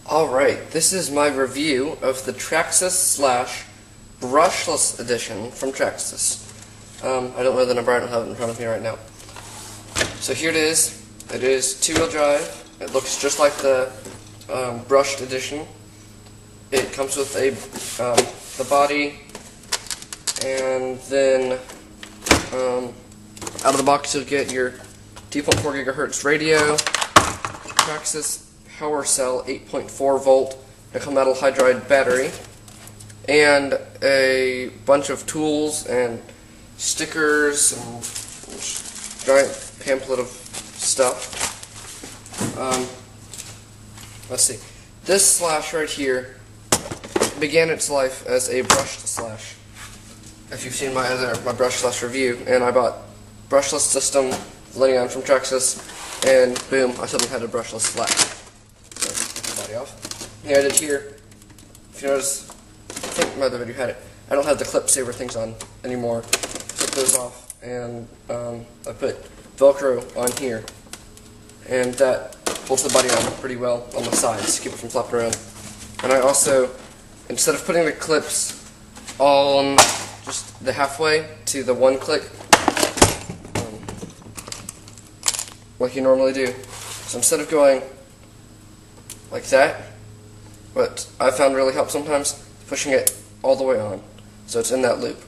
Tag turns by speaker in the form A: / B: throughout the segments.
A: Alright, this is my review of the Traxxas slash Brushless edition from Traxxas. I don't know the number, I don't have it in front of me right now. So here it is. It is two-wheel drive. It looks just like the brushed edition. It comes with the body, and then out of the box you'll get your 2.4 gigahertz radio, Traxxas power cell 8.4 volt nickel metal hydride battery, and a bunch of tools and stickers and giant pamphlet of stuff. Let's see. This slash right here began its life as a brushed slash. If you've seen my brush slash review, and I bought brushless system Lineon from Traxxas, and boom, I suddenly had a brushless slash. So, take the body off. Yeah, I did here. If you notice, I think my other video had it. I don't have the clip saver things on anymore. Took those off, and I put Velcro on here, and that holds the body on pretty well on the sides to keep it from flopping around. And I also, instead of putting the clips on just the halfway to the one click, like you normally do, so instead of going like that, what I found really helps sometimes, pushing it all the way on, so it's in that loop.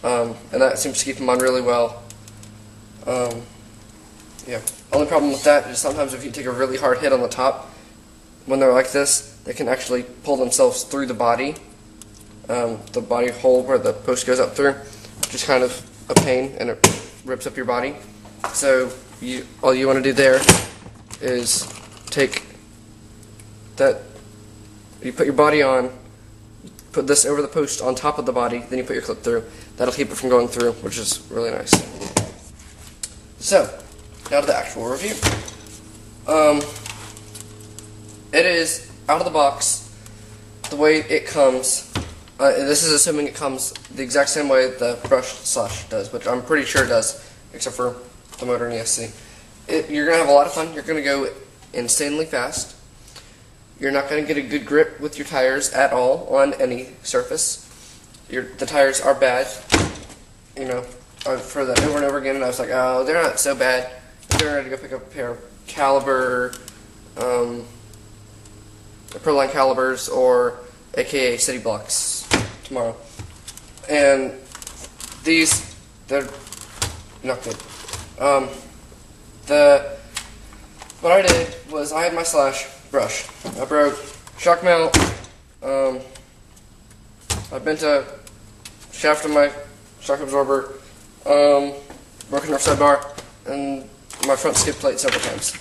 A: And that seems to keep them on really well. Yeah. Only problem with that is sometimes if you take a really hard hit on the top, when they're like this, they can actually pull themselves through the body hole where the post goes up through, which is kind of a pain, and it rips up your body. So all you want to do there is take that, you put your body on, put this over the post on top of the body, then you put your clip through. That'll keep it from going through, which is really nice. So, now to the actual review. It is out of the box, the way it comes. This is assuming it comes the exact same way the brushed slash does, which I'm pretty sure it does, except for the motor and ESC. You're going to have a lot of fun. You're going to go insanely fast. You're not going to get a good grip with your tires at all on any surface. The tires are bad. You know, I've heard that over and over again, and I was like, oh, they're not so bad. They're ready to go pick up a pair of caliber, Proline calibers, or aka city blocks tomorrow. And these, they're not good. What I did was I had my slash brush. I broke shock mount, I bent a shaft of my shock absorber, broken our side bar, and my front skid plate several times.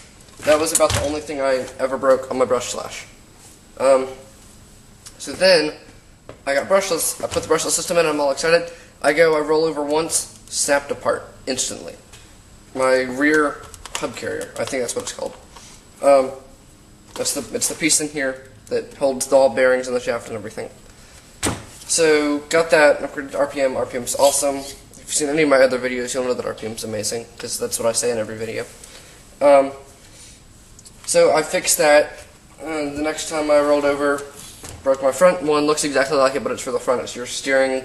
A: That was about the only thing I ever broke on my brush slash. So then, I got brushless, I put the brushless system in, I'm all excited. I roll over once, snapped apart, instantly. My rear hub carrier, I think that's what it's called. It's the piece in here that holds the all bearings and the shaft and everything. So, got that, upgraded to RPM. RPM's awesome. If you've seen any of my other videos, you'll know that RPM's amazing, because that's what I say in every video. So I fixed that. The next time I rolled over, broke my front one. Looks exactly like it, but it's for the front. It's your steering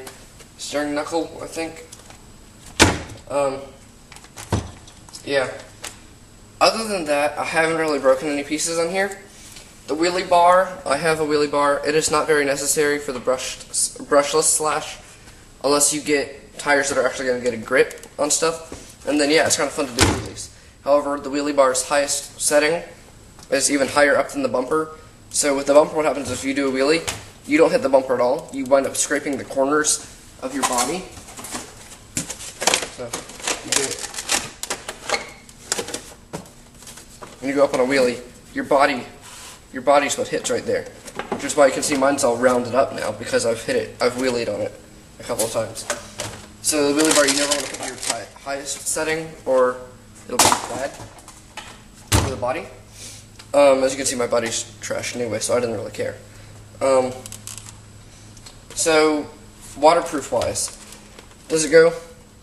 A: knuckle, I think. Yeah. Other than that, I haven't really broken any pieces on here. The wheelie bar, I have a wheelie bar. It is not very necessary for the brushless slash, unless you get tires that are actually going to get a grip on stuff. And then, yeah, it's kind of fun to do wheelies. However, the wheelie bar's highest setting is even higher up than the bumper. So with the bumper, what happens if you do a wheelie? You don't hit the bumper at all. You wind up scraping the corners of your body. So, you do it. When you go up on a wheelie, your body's what hits right there. Which is why you can see mine's all rounded up now, because I've wheelied on it a couple of times. So the wheelie bar, you never want to put your highest setting, or it'll be bad for the body. As you can see, my body's trash anyway, so I didn't really care. So, waterproof-wise, does it go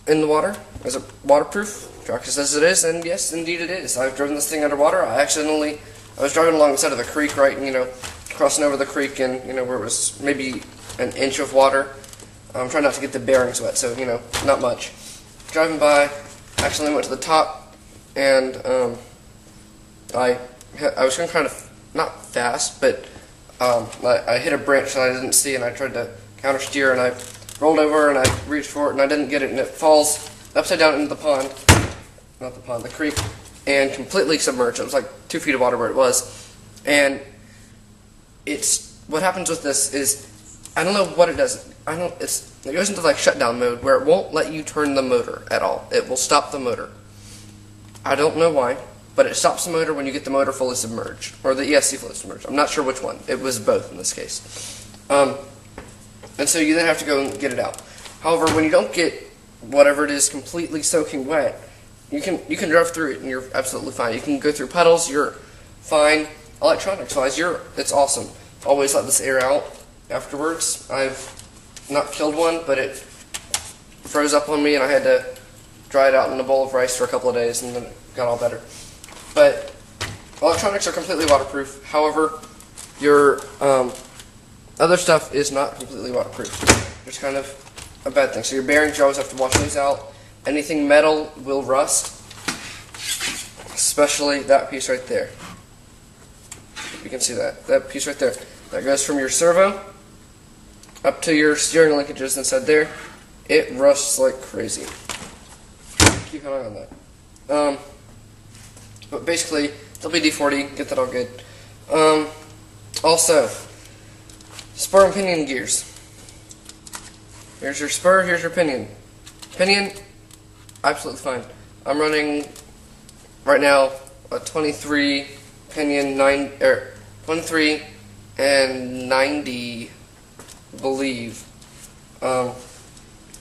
A: in the water? Is it waterproof? Traxxas says it is, and yes, indeed it is. I've driven this thing underwater. I accidentally I was driving along the side of the creek, right, and, crossing over the creek, and, where it was maybe an inch of water. I'm trying not to get the bearings wet, so, not much. Driving by, accidentally went to the top, and I was going kind of, not fast, but I hit a branch that I didn't see, and I tried to counter steer, and I rolled over, and I reached for it, and I didn't get it, and it falls upside down into the pond, not the pond, the creek, and completely submerged. It was like 2 feet of water where it was, and what happens with this is, I don't know what it does. It goes into like shutdown mode where it won't let you turn the motor at all. It will stop the motor. I don't know why, but it stops the motor when you get the motor fully submerged, or the ESC fully submerged. I'm not sure which one. It was both in this case. And so you then have to go and get it out. However, when you don't get whatever it is completely soaking wet, you can drive through it and you're absolutely fine. You can go through puddles, you're fine. Electronics-wise, it's awesome. Always let this air out afterwards. I've not killed one, but it froze up on me and I had to dry it out in a bowl of rice for a couple of days and then it got all better. But electronics are completely waterproof. However, your other stuff is not completely waterproof. It's kind of a bad thing. So your bearings, you always have to wash those out. Anything metal will rust, especially that piece right there. You can see that piece right there. That goes from your servo up to your steering linkages inside there. It rusts like crazy. Keep an eye on that. But basically, WD-40, get that all good. Also, spur and pinion gears. Here's your spur, here's your pinion. Pinion, absolutely fine. I'm running right now a 23 pinion 23 and 90, I believe.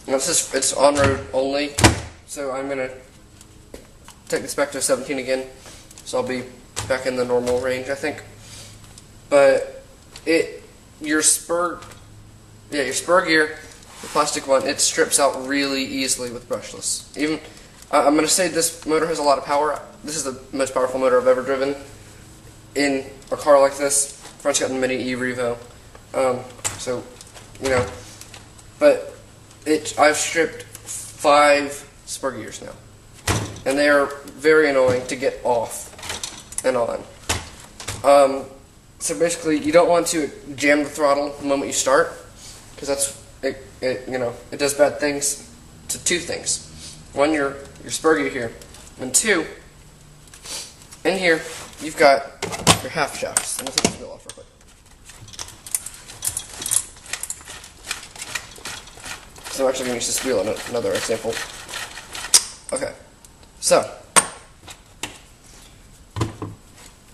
A: It's on road only, so I'm gonna take this back to a 17 again. So I'll be back in the normal range, I think. But your spur gear, the plastic one, it strips out really easily with brushless. I'm going to say this motor has a lot of power. This is the most powerful motor I've ever driven in a car like this. Front's got the Mini E Revo. But I've stripped 5 spur gears now. And they are very annoying to get off and on. So basically, you don't want to jam the throttle the moment you start, because it does bad things to 2 things. One, your spur gear here, and 2, in here you've got your half shafts. I'm gonna take this wheel off real quick. So I'm actually gonna use this wheel in another example. Okay, so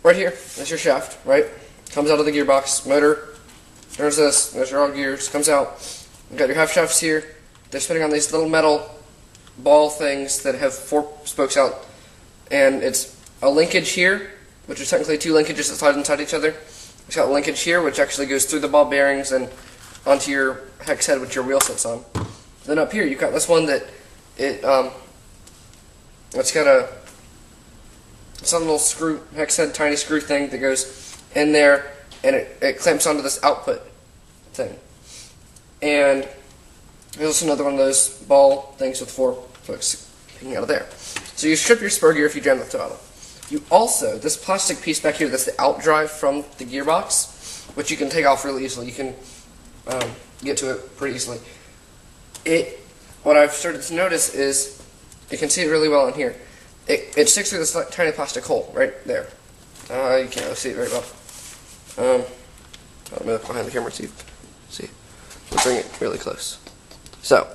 A: right here is your shaft, right? Comes out of the gearbox, motor. There's this, there's your all gears, comes out. You've got your half shafts here. They're spinning on these little metal ball things that have 4 spokes out. And it's a linkage here, which is technically 2 linkages that slide inside each other. It's got a linkage here, which actually goes through the ball bearings and onto your hex head, which your wheel sits on. Then up here, you've got this one that it's got some little screw, hex head, tiny screw thing that goes in there, and it clamps onto this output thing. And there's also another one of those ball things with 4 spokes hanging out of there. So you strip your spur gear if you jam the throttle. You also, this plastic piece back here, that's the outdrive from the gearbox, which you can take off really easily. You can get to it pretty easily. What I've started to notice is, you can see it really well in here. It sticks through this tiny plastic hole right there. You can't really see it very well. Let me look behind the camera and see. We'll bring it really close. So,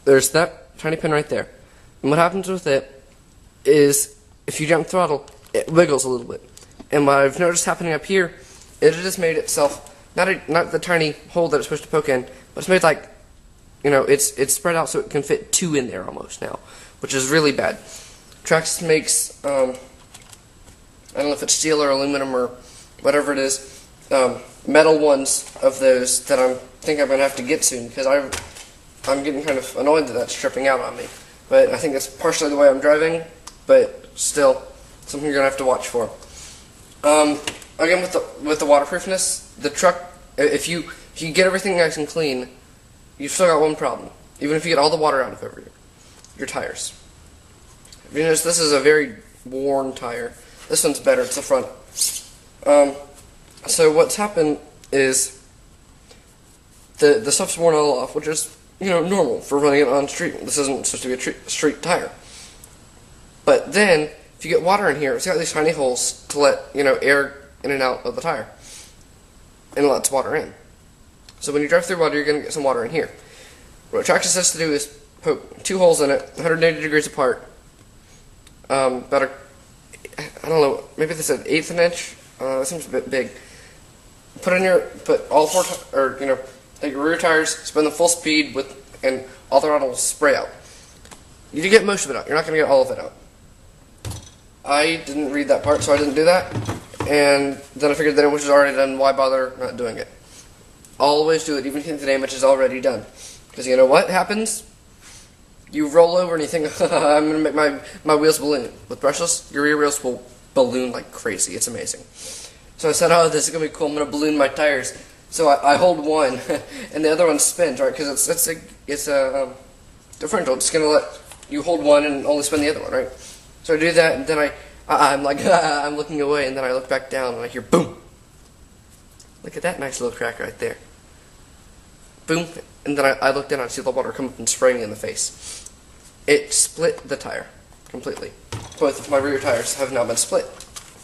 A: there's that tiny pin right there. And what happens with it is, if you jump throttle, it wiggles a little bit. And what I've noticed happening up here, it has made itself, not the tiny hole that it's supposed to poke in, but it's made like, it's spread out so it can fit 2 in there almost now, which is really bad. Traxxas makes, I don't know if it's steel or aluminum or whatever it is, metal ones of those that I think I'm going to have to get soon, because I'm getting kind of annoyed that that's stripping out on me. But I think that's partially the way I'm driving, but still, something you're going to have to watch for. Again with the waterproofness, the truck, if you get everything nice and clean, you've still got one problem. Even if you get all the water out of your tires. You notice this is a very worn tire. This one's better. It's the front. So what's happened is the stuff's worn all off, which is normal for running it on the street. This isn't supposed to be a street tire. But then if you get water in here, it's got these tiny holes to let air in and out of the tire, and it lets water in. So when you drive through water, you're going to get some water in here. What Traxxas has to do is poke 2 holes in it, 180 degrees apart. About I don't know, maybe this is an 1/8 inch. That seems a bit big. Put all 4, take your rear tires, spin them full speed and all the throttle will spray out. You get most of it out. You're not going to get all of it out. I didn't read that part, so I didn't do that. And then I figured that it was already done. Why bother not doing it? Always do it, even if the damage is already done. Because you know what happens? You roll over and you think, I'm going to make my wheels balloon. With brushless, your rear wheels will balloon like crazy. It's amazing. So I said, oh, this is going to be cool. I'm going to balloon my tires. So I hold one, and the other one spins, right? Because it's a differential. It's going to let you hold one and only spin the other one, right? So I do that, and then I'm like, I'm looking away, and then I look back down, and I hear boom. Look at that nice little crack right there. Boom. And then I look down and I see the water come up and spray me in the face. It split the tire completely. Both of my rear tires have now been split.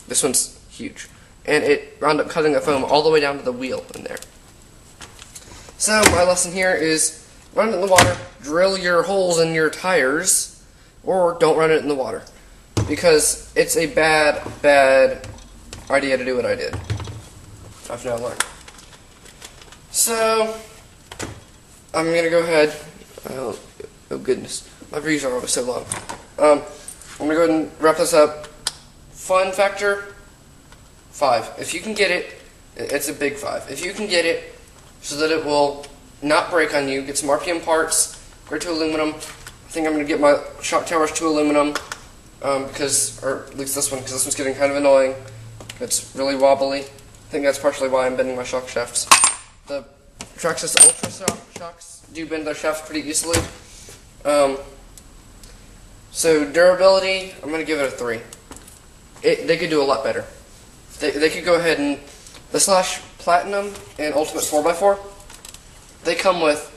A: This one's huge. And it wound up cutting the foam all the way down to the wheel in there. So my lesson here is run it in the water, drill your holes in your tires, or don't run it in the water. Because it's a bad idea to do what I did. I've now learned. So I'm going to go ahead. Oh goodness. My reviews are always so long. I'm going to go ahead and wrap this up. Fun factor, 5. If you can get it, it's a big 5. If you can get it so that it will not break on you, get some RPM parts, grade to aluminum. I think I'm going to get my shock towers to aluminum, or at least this one, because this one's getting kind of annoying. It's really wobbly. I think that's partially why I'm bending my shock shafts. The Traxxas Ultra shocks do bend their shafts pretty easily. So durability, I'm going to give it a 3. They could do a lot better. They could go ahead and the Slash Platinum and Ultimate 4x4, they come with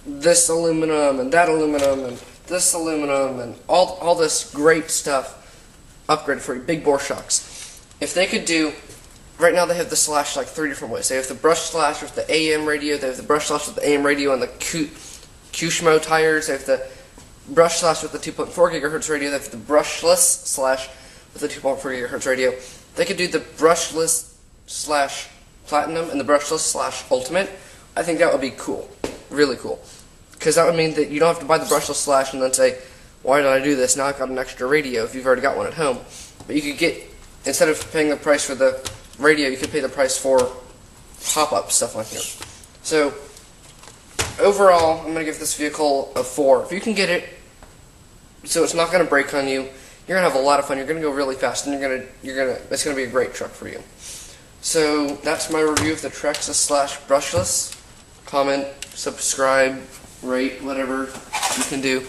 A: this aluminum and that aluminum and this aluminum and all this great stuff upgraded for you, big bore shocks. If they could do, right now they have the Slash like 3 different ways. They have the brush slash with the AM radio, they have the brush slash with the AM radio and the Kushmo tires, they have the brush slash with the 2.4 gigahertz radio, they have the brushless slash with the 2.4 gigahertz radio. They could do the brushless slash platinum and the brushless slash ultimate. I think that would be cool, really cool. Because that would mean that you don't have to buy the brushless slash and then say, why did I do this? Now I've got an extra radio if you've already got one at home. But you could get, instead of paying the price for the radio, you could pay the price for pop-up stuff on here. So overall, I'm going to give this vehicle a 4. If you can get it so it's not going to break on you, you're going to have a lot of fun. You're going to go really fast, and it's going to be a great truck for you. So that's my review of the Traxxas Slash Brushless. Comment, subscribe, rate, whatever you can do,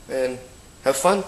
A: and have fun.